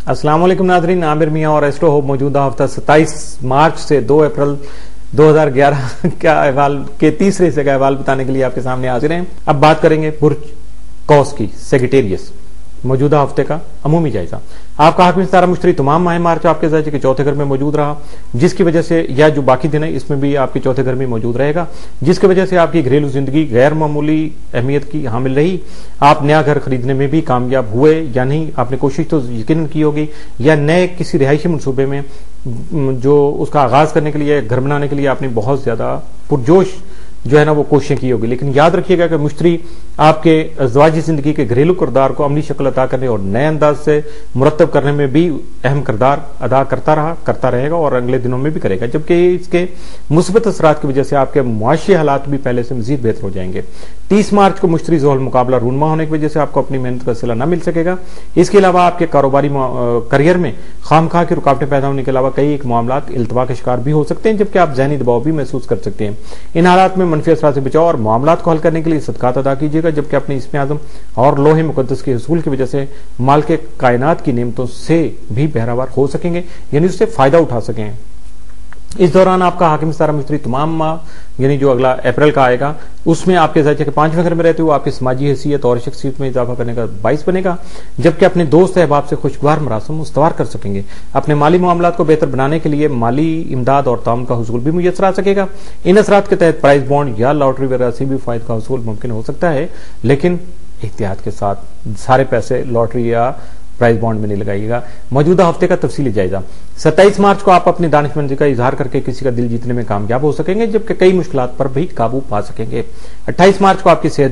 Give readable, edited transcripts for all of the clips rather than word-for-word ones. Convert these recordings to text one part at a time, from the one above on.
अस्सलाम वालेकुम नाज़रीन, आमिर मियां और एस्ट्रो होप मौजूदा हफ्ता 27 मार्च से 2 अप्रैल 2011 का अहवाल के तीसरे हिस्से का अहवाल बताने के लिए आपके सामने हाजिर हैं। अब बात करेंगे बुर्ज कौस की सेक्रेटेरियस मौजूदा हफ्ते का अमूमी जायजा। आपका हाकिम सितारा मुश्तरी तमाम माह मार्च आपके जायजे के चौथे घर में मौजूद रहा, जिसकी वजह से या जो बाकी दिन है इसमें भी आपके चौथे घर में मौजूद रहेगा, जिसकी वजह से आपकी घरेलू जिंदगी गैर मामूली अहमियत की हामिल रही। आप नया घर खरीदने में भी कामयाब हुए या नहीं, आपने कोशिश तो यकीनन की होगी, या नए किसी रिहायशी मनसूबे में जो उसका आगाज करने के लिए, घर बनाने के लिए आपने बहुत ज्यादा पुरजोश जो है ना वो कोशिशें की होगी। लेकिन याद रखिएगा कि मुश्तरी आपके अज़वाजी जिंदगी के घरेलू किरदार को अमली शक्ल अता करने और नए अंदाज से मुरतब करने में भी अहम किरदार अदा करता रहेगा और अगले दिनों में भी करेगा, जबकि इसके मुस्बत असरात की वजह से आपके मुआशी हालात भी पहले से मजीद बेहतर हो जाएंगे। 30 मार्च को मुश्तरी ज़ोहल मुकाबला रूनमा होने की वजह से आपको अपनी मेहनत का सिला न मिल सकेगा। इसके अलावा आपके कारोबारी करियर में खामखा की रुकावटें पैदा होने के अलावा कई एक मामला इल्तवा के शिकार भी हो सकते हैं, जबकि आप ज़हनी दबाव भी महसूस कर सकते हैं। इन हालात में मनफी असरात से बचाव और मामलात को हल करने के लिए सदकात अदा कीजिएगा, जबकि अपने इसमें आजम और लोहे मुकद्दस के हसूल की वजह से माल के कायनात की नेमतों से भी बहरावार हो सकेंगे, यानी उससे फायदा उठा सकें। इस दौरान आपका हाकिम सितारा मुश्तरी तमाम माह यानी जो अगला अप्रैल का आएगा उसमें आपके जायजे के 5वें घर में रहते हुए आपकी समाजी हैसियत और शख्सियत में इजाफा करने का बाइस बनेगा, जबकि अपने दोस्त अहबाब से खुशगवार मरासम उस्तवार कर सकेंगे। अपने माली मामलात को बेहतर बनाने के लिए माली इमदाद और ताउन का हसूल भी मुयस्सर आ सकेगा। इन असरात के तहत प्राइज बॉन्ड या लॉटरी वगैरह से भी फायदे का हसूल मुमकिन हो सकता है, लेकिन एहतियात के साथ सारे पैसे लॉटरी या प्राइज बॉन्ड में नहीं लगाइएगा। मौजूदा हफ्ते का तफसीली जायजा। 27 मार्च को आप अपनी दानिशमंदी का इजहार करके किसी का दिल जीतने में कामयाब हो सकेंगे, जबकि कई मुश्किलात पर भी काबू पा सकेंगे। 28 मार्च को आपकी सेहत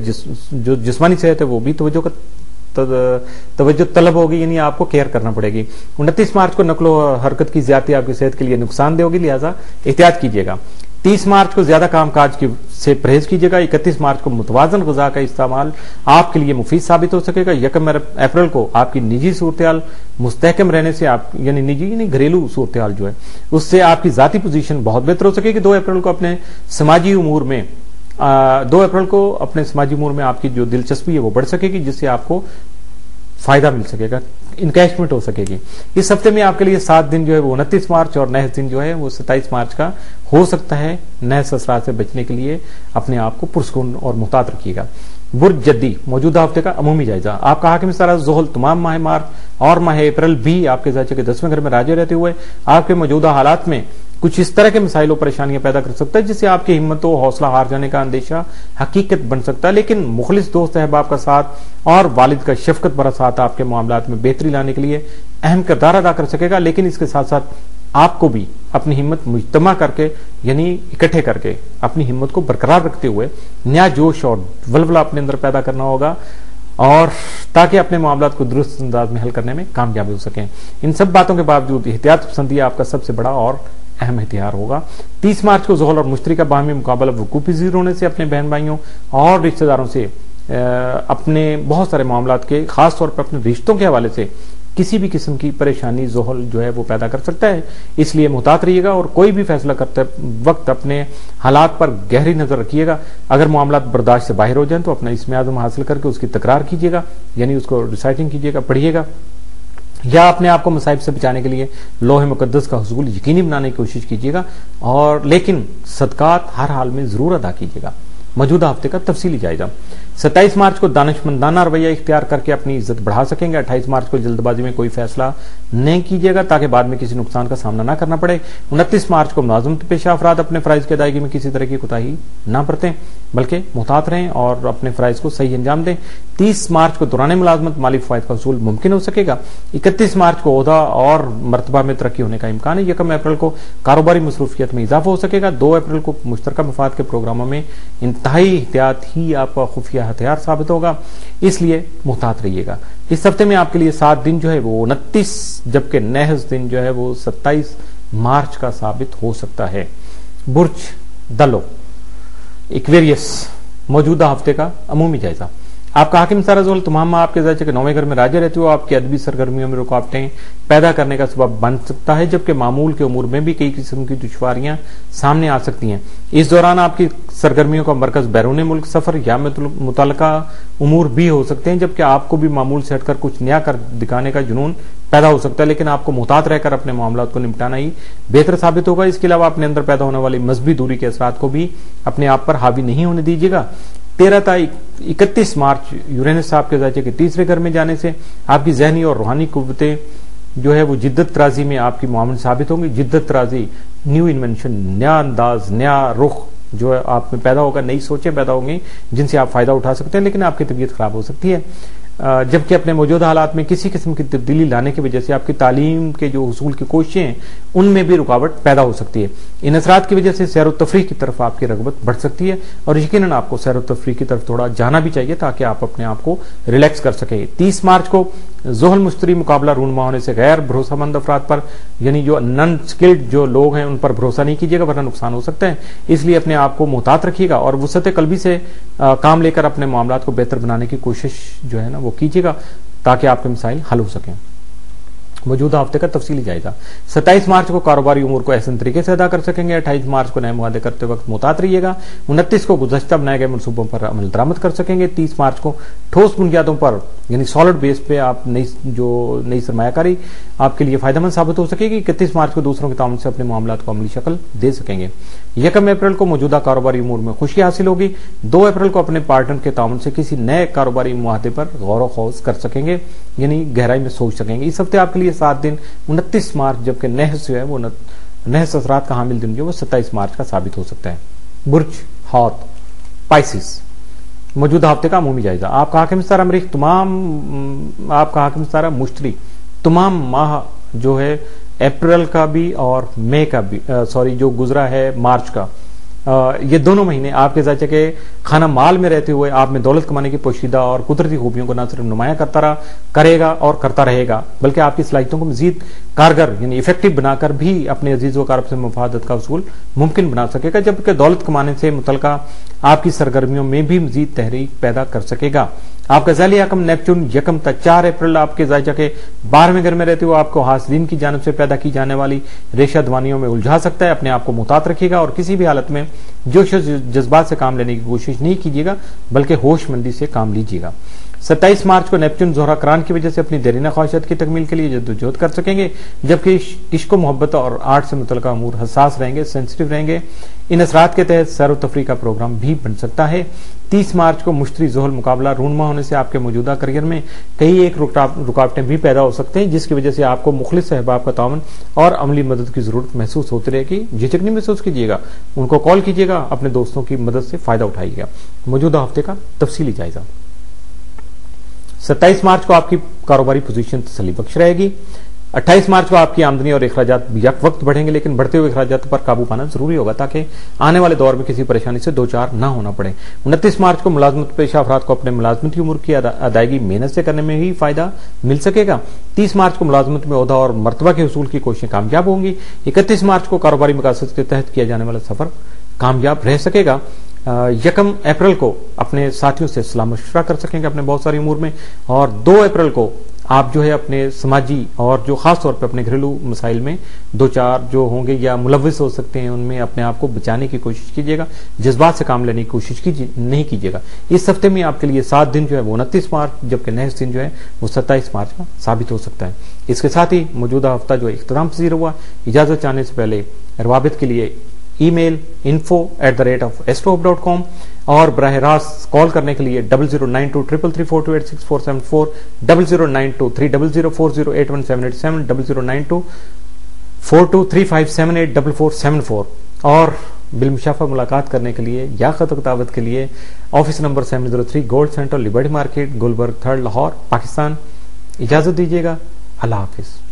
जो जिस्मानी सेहत है वो भी तवज्जो तलब होगी, यानी आपको केयर करना पड़ेगी। 29 मार्च को नकलो हरकत की ज्यादती आपकी सेहत के लिए नुकसानदेह होगी, लिहाजा एहतियात कीजिएगा। 30 मार्च को ज्यादा कामकाज से परहेज कीजिएगा। 31 मार्च को मुतवाजन ग़िज़ा का इस्तेमाल आपके लिए मुफीद साबित हो सकेगा। 1 अप्रैल को आपकी निजी सूरत मुस्तहकम रहने से आप यानी निजी यानी घरेलू सूरत हाल जो है उससे आपकी जाती पोजीशन बहुत बेहतर हो सकेगी। 2 अप्रैल को अपने समाजी उमूर में आपकी जो दिलचस्पी है वो बढ़ सकेगी, जिससे आपको फायदा मिल सकेगा, इनकैशमेंट हो सकेगी। इस हफ्ते में आपके लिए 7 दिन जो है वो 29 मार्च और नहस दिन जो है वो 27 मार्च का हो सकता है। नहस असरात से बचने के लिए अपने आप को पुरस्कून और मुहतात रखिएगा। बुर्ज जद्दी मौजूदा हफ्ते का अमूमी जायजा। आपका हाकिम सितारा ज़ोहल तमाम माह मार्च और माह अप्रैल भी आपके जायजे के 10वें घर में राजे रहते हुए आपके मौजूदा हालात में कुछ इस तरह के मसाइल और परेशानियां पैदा कर सकता है जिससे आपकी हिम्मत और हौसला हार जाने का अंदेशा हकीकत बन सकता है। लेकिन मुखलिस दोस्त अहबाब का साथ और वालिद का शफकत भरा साथ आपके मामलात में बेहतरी लाने के लिए अहम किरदार अदा कर सकेगा। लेकिन इसके साथ साथ आपको भी अपनी हिम्मत मुजतमा करके यानी इकट्ठे करके अपनी हिम्मत को बरकरार रखते हुए नया जोश और वलवला अपने अंदर पैदा करना होगा, और ताकि अपने मामलात को दुरुस्त अंदाज में हल करने में कामयाबी हो सके। इन सब बातों के बावजूद एहतियात पसंदी आपका सबसे बड़ा और अहम हथियार होगा। 30 मार्च को ज़ोहल और मुश्तरी का बाहमी मुकाबला वकूफ़ पज़ीर होने से अपने बहन भाइयों और रिश्तेदारों से अपने बहुत सारे मामलात के खास तौर पर अपने रिश्तों के हवाले से किसी भी किस्म की परेशानी ज़ोहल जो है वो पैदा कर सकता है। इसलिए मुहतात रहिएगा और कोई भी फैसला करते वक्त अपने हालात पर गहरी नजर रखिएगा। अगर मामलात बर्दाश्त से बाहर हो जाएं तो अपना इसमें आज़म हासिल करके उसकी तकरार कीजिएगा, यानी उसको रिसाइटिंग कीजिएगा, पढ़िएगा, या अपने आप को मसाइब से बचाने के लिए लोहे मुकद्दस का हुसूल यकीनी बनाने की कोशिश कीजिएगा, और लेकिन सदकात हर हाल में जरूर अदा कीजिएगा। मौजूदा हफ्ते का तफसीली जायजा। 27 मार्च को दानिशमंदाना रवैया इख्तियार करके अपनी इज्जत बढ़ा सकेंगे। 28 मार्च को जल्दबाजी में कोई फैसला नहीं कीजिएगा ताकि बाद में किसी नुकसान का सामना न करना पड़े। 29 मार्च को मुलाज़िमत पेशा अफराद अपने फ़राइज़ की अदायगी में किसी तरह की कोताही न बरतें, बल्कि मुहतात रहें और अपने फ़राइज़ को सही अंजाम दें। 30 मार्च को दौरान मुलाजमत माली फ़वाइद का हसूल मुमकिन हो सकेगा। 31 मार्च को ओहदा और मरतबा में तरक्की होने का इम्कान है। 1 अप्रैल को कारोबारी मसरूफियत में इजाफा हो सकेगा। 2 अप्रैल को मुश्तरका मफाद के प्रोग्रामों में इंतहाई एहतियात ही आपका खुफिया हथियार साबित होगा, इसलिए मुहतात रहिएगा। इस हफ्ते में आपके लिए 7 दिन जो है वो 29, जबकि नहस दिन जो है वो 27 मार्च का साबित हो सकता है। बुर्ज दलो एक्वेरियस मौजूदा हफ्ते का अमूमी जायजा। आपका हाकिम सितारा ज़ोहल तमाम आपके जायजे के 9वें घर में राजे रहते हुए आपकी अदबी सरगर्मियों में रुकावटें पैदा करने का सबब बन सकता है, जबकि मामूल के उमूर में भी कई किस्म की दुश्वारियां सामने आ सकती हैं। इस दौरान आपकी सरगर्मियों का मरकज बैरून मुल्क सफर या मुतल्लका उमूर भी हो सकते हैं, जबकि आपको भी मामूल से हटकर कुछ नया कर दिखाने का जुनून پیدا ہو سکتا ہے، لیکن آپ کو محتاط رہ کر اپنے معاملات کو نمٹانا ہی بہتر ثابت ہوگا۔ اس کے علاوہ اپنے اندر پیدا ہونے والی مذہبی دوری کے اثرات کو بھی اپنے آپ پر حاوی نہیں ہونے دیجیے گا۔ 13 تا 31 مارچ یورینس آپ کے ذاتی کے تیسرے گھر میں جانے سے آپ کی ذہنی اور روحانی قوتیں جو ہے وہ جدت ترازی میں آپ کی معاون ثابت ہوں گی۔ جدت ترازی، نیو انوینشن، نیا انداز، نیا رخ جو ہے آپ میں پیدا ہوگا، نئی سوچیں پیدا ہوں گی جن سے آپ فائدہ اٹھا سکتے ہیں، لیکن آپ کی طبیعت خراب ہو سکتی ہے، جبکہ اپنے موجودہ حالات میں کسی قسم کی تبدیلی لانے کی وجہ سے آپ کی تعلیم کے جو حصول کی کوششیں ہیں ان میں بھی رکاوٹ پیدا ہو سکتی ہے۔ ان اثرات کی وجہ سے سیر و تفریح کی طرف آپ کی رغبت بڑھ سکتی ہے، اور یقیناً آپ کو سیر و تفریح کی طرف تھوڑا جانا بھی چاہیے تاکہ آپ اپنے آپ کو ریلیکس کر سکیں۔ 30 مارچ کو زحل مشتری مقابلہ رونما ہونے سے غیر بھروسہ مند افراد پر، یعنی جو نن سکلڈ جو لوگ ہیں، ان پر بھروسہ نہیں کیجیے گا ورنہ نقصان ہو سکتا ہے۔ اس لیے اپنے آپ کو محتاط رکھیے گا اور وسعت قلبی سے کام لے کر اپنے معاملات کو بہتر بنانے کی کوشش جو ہے نا وہ کیجیے گا تاکہ آپ کے مسائل حل ہو سکیں۔ موجودہ ہفتے کا تفصیلی جائزہ۔ 27 مارچ کو کاروباری امور کو احسن طریقے سے ادا کر سکیں گے۔ 28 مارچ کو نئے معاہدے کرتے وقت محتاط رہیے گا۔ 29 کو گزشتہ بنائے گئے منصوبوں پر عمل درآمد کر سکیں گے۔ 30 مارچ کو ٹھوس بنیادوں پر یعنی سالڈ بیس پہ آپ نئی سرمایہ کاری آپ کے لیے فائدہ مند ثابت ہو سکے گی۔ 31 مارچ کو دوسروں کے تعاون سے اپنے معاملات کو عملی شکل دے سکیں گے۔ 1 اپریل کو موجودہ کاروباری امور میں خوشی حاصل ہوگی۔ 2 اپریل کو اپنے پارٹنر کے تعاون سے کسی نئے کاروباری معاہدے پر غور و خوض کر سکیں گے، یعنی گہرائی میں سوچ سکیں گے۔ اس ہفتے آپ کے لیے 7 دن 29 مارچ جبکہ نحس جو ہے وہ نحس اثرات کا حامل دن جو وہ 27 مارچ کا ثابت ہو سکتا ہے۔ برج ہاتھ پائسس، موجودہ ہفتے کا عمومی جائزہ۔ آپ کا حاکم ستارہ مریخ آپ کا حاکم ستارہ مشتری تمام ماہ جو ہے اپریل کا بھی اور مئی کا بھی جو گزرا ہے مارچ کا، یہ دونوں مہینے آپ کے ذائقے کے خانہ مال میں رہتے ہوئے آپ میں دولت کمانے کی پوشیدہ اور قدرتی خوبیوں کو نہ صرف نمایاں کرے گا اور کرتا رہے گا، بلکہ آپ کی صلاحیتوں کو مزید کارگر یعنی ایفیکٹو بنا کر بھی اپنے عزیز و اقارب سے مفادت کا حصول ممکن بنا سکے گا، جبکہ دولت کمانے سے متعلقہ آپ کی سرگرمیوں میں بھی مزید تحریک پیدا کر سکے گا۔ آپ کا ذیلی حکم نیپچون 1 تا 4 اپریل آپ کے ذائقہ کے 12ویں گھر میں رہتے ہوئے آپ کو حاسدین کی جانب سے پیدا کی جانے والی ریشہ دوانیوں میں الجھا سکتا ہے۔ اپنے آپ کو محتاط رکھیے گا اور کسی بھی حالت میں جوش و جذبات سے کام لینے کی کوشش نہیں کیجیے گا، بلکہ ہوش مندی سے کام لیجیے گا۔ 27 مارچ کو نیپچون زہرہ کران کی وجہ سے اپنی دیرینہ خواہشات کی تکمیل کے لیے جدوجہد کر سکیں گے، جبکہ عشق و محبت اور آرٹ سے متعلقہ امور حساس رہیں گے، سینسٹیو رہیں گے۔ ان اثرات کے تحت سیر و تفریح کا پروگرام بھی بن سکتا ہے۔ 30 مارچ کو مشتری زحل مقابلہ رونما ہونے سے آپ کے موجودہ کریئر میں کئی ایک رکاوٹیں بھی پیدا ہو سکتے ہیں، جس کی وجہ سے آپ کو مخلص احباب کا تعاون اور عملی مدد کی ضرورت محسوس ہوتی رہے گی۔ جھجک نہیں محسوس کیجیے گا، ان کو کال کیجیے گا، اپنے دوستوں کی مدد سے فائدہ اٹھائیے گا۔ موجودہ ہفتے کا تفصیلی جائزہ۔ 27 مارچ کو آپ کی کاروباری پوزیشن تسلی بخش رہے گی۔ 28 مارچ کو آپ کی آمدنی اور اخراجات یک وقت بڑھیں گے، لیکن بڑھتے ہوئے اخراجات پر قابو پانا ضروری ہوگا تاکہ آنے والے دور میں کسی پریشانی سے دوچار نہ ہونا پڑے۔ 29 مارچ کو ملازمت پیشہ افراد کو اپنے ملازمتی امور کی ادائیگی محنت سے کرنے میں ہی فائدہ مل سکے گا۔ 30 مارچ کو ملازمت میں عہدہ اور مرتبہ کے حصول کی کوششیں کامیاب ہوں گی۔ 31 مارچ کو کاروباری مقاصد کے تحت کیا جانے والا سفر کامیاب رہ سکے گا۔ 1 اپریل کو اپنے ساتھیوں سے صلاح مشورہ کر سکیں گے اپنے بہت ساری امور میں، اور 2 اپریل کو آپ جو ہے اپنے سماجی اور جو خاص طور پہ اپنے گھریلو مسائل میں دو چار جو ہوں گے یا ملوث ہو سکتے ہیں ان میں اپنے آپ کو بچانے کی کوشش کیجیے گا، جذبات سے کام لینے کی کوشش نہیں کیجیے گا۔ اس ہفتے میں آپ کے لیے 7 دن جو ہے وہ 29 مارچ جبکہ نحس دن جو ہے وہ 27 مارچ کا ثابت ہو سکتا ہے۔ اس کے ساتھ ہی موجودہ ہفتہ جو اختتام پذیر ہوا۔ اجازت چاہنے سے پہلے روابط کے لیے ای میل info@astrohub.com اور براہ راست کال کرنے کے لیے 00923334286474 00923004081787 00924235784474 اور بالمشافہ ملاقات کرنے کے لیے یا خط دعوت کے لیے office number 703 gold centre, Liberty market, Gulberg 3 Lahore, Pakistan. اجازت دیجیے گا، اللہ حافظ۔